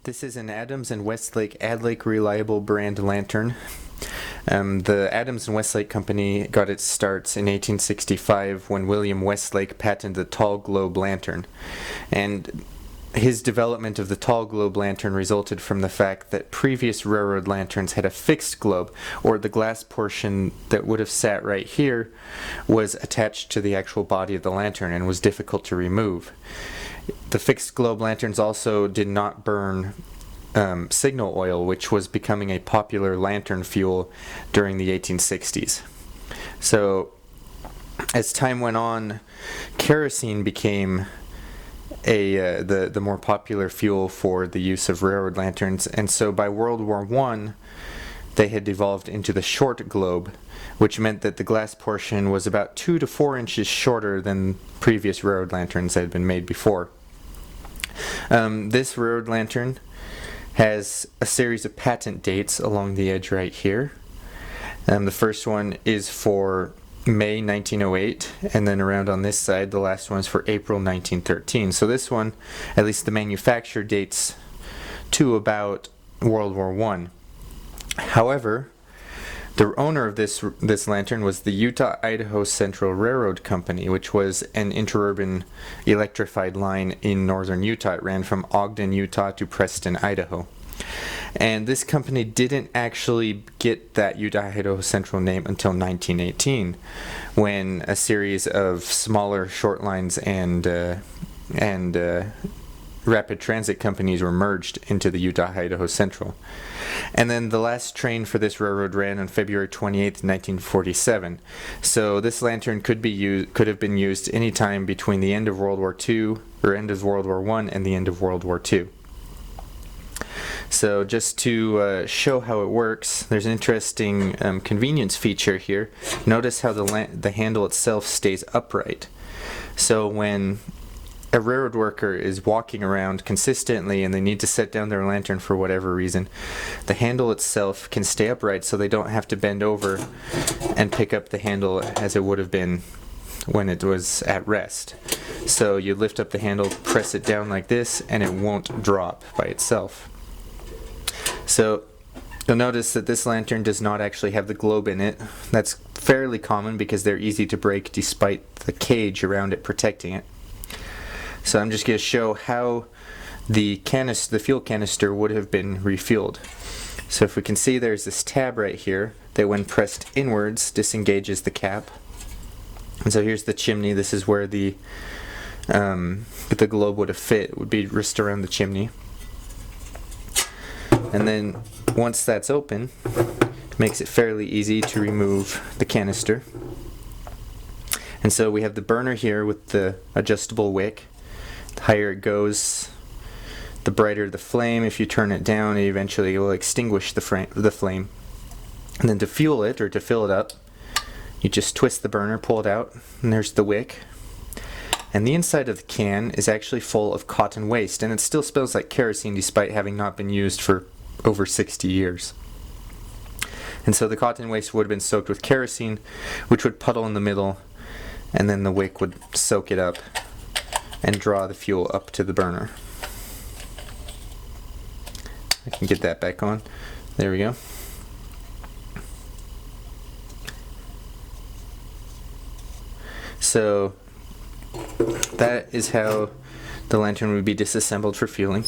This is an Adams and Westlake Adlake Reliable brand lantern. The Adams and Westlake Company got its starts in 1865 when William Westlake patented the tall globe lantern. And his development of the tall globe lantern resulted from the fact that previous railroad lanterns had a fixed globe, or the glass portion that would have sat right here was attached to the actual body of the lantern and was difficult to remove. The fixed globe lanterns also did not burn signal oil, which was becoming a popular lantern fuel during the 1860s. So as time went on, kerosene became the more popular fuel for the use of railroad lanterns, and so by World War I they had evolved into the short globe, which meant that the glass portion was about 2 to 4 inches shorter than previous railroad lanterns that had been made before. This railroad lantern has a series of patent dates along the edge right here. The first one is for May 1908, and then around on this side the last one is for April 1913. So this one, at least the manufacture, dates to about World War I. However, the owner of this lantern was the Utah-Idaho Central Railroad Company, which was an interurban electrified line in northern Utah. It ran from Ogden, Utah to Preston, Idaho. And this company didn't actually get that Utah-Idaho Central name until 1918, when a series of smaller short lines and rapid transit companies were merged into the Utah-Idaho Central. And then the last train for this railroad ran on February 28th, 1947. So this lantern could have been used any time between the end of World War II, or end of World War I, and the end of World War II. So just to show how it works, there's an interesting convenience feature here. Notice how the handle itself stays upright. So when a railroad worker is walking around consistently and they need to set down their lantern for whatever reason, the handle itself can stay upright so they don't have to bend over and pick up the handle as it would have been when it was at rest. So you lift up the handle, press it down like this, and it won't drop by itself. So you'll notice that this lantern does not actually have the globe in it. That's fairly common because they're easy to break despite the cage around it protecting it. So I'm just going to show how the fuel canister would have been refueled. So if we can see, there's this tab right here that when pressed inwards disengages the cap. And so here's the chimney. This is where the globe would have fit. It would be just around the chimney. And then once that's open, it makes it fairly easy to remove the canister. And so we have the burner here with the adjustable wick. The higher it goes, the brighter the flame. If you turn it down, it eventually will extinguish the flame. And then to fuel it, or to fill it up, you just twist the burner, pull it out, and there's the wick. And the inside of the can is actually full of cotton waste, and it still smells like kerosene despite having not been used for over 60 years. And so the cotton waste would have been soaked with kerosene, which would puddle in the middle, and then the wick would soak it up and draw the fuel up to the burner. I can get that back on. There we go. So that is how the lantern would be disassembled for fueling.